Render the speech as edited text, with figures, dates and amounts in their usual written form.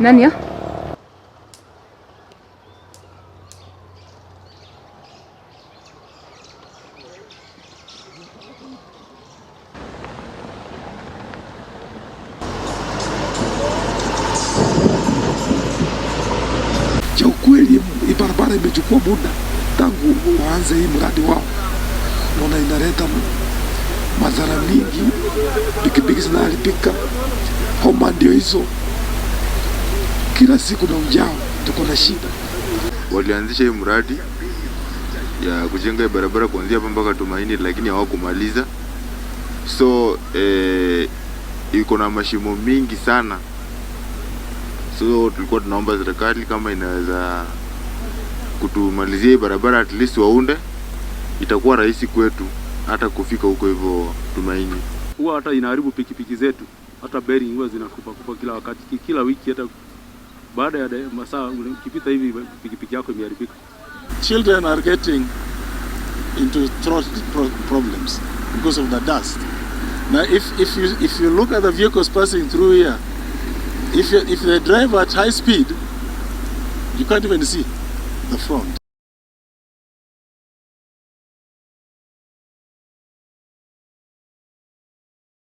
Nani? Cha ukweli hii barabara imechukua muda tangu waanze hii mradi wao. Naona inaleta madhara mingi, pikipiki zinaharibika, homa ndio hizo. Kila siku na ujao tuko na shida. Walianzisha hii mradi ya kujenga barabara kuanzia hapa mpaka Tumaini, lakini hawakumaliza. So iko na mashimo mingi sana. So tulikuwa tunaomba serikali kama inaweza kutumalizia hii barabara, at least waunde, itakuwa rahisi kwetu hata kufika huko hivyo Tumaini. Huwa hata inaharibu pikipiki zetu, hata bearing huwa zinakupa kila wakati, kila wiki, hata baada ya masaa ukipita hivi pikipiki yako imeharibika. Children are getting into throat problems because of the dust. Now if you look at the vehicles passing through here, if they drive at high speed, you can't even see the front.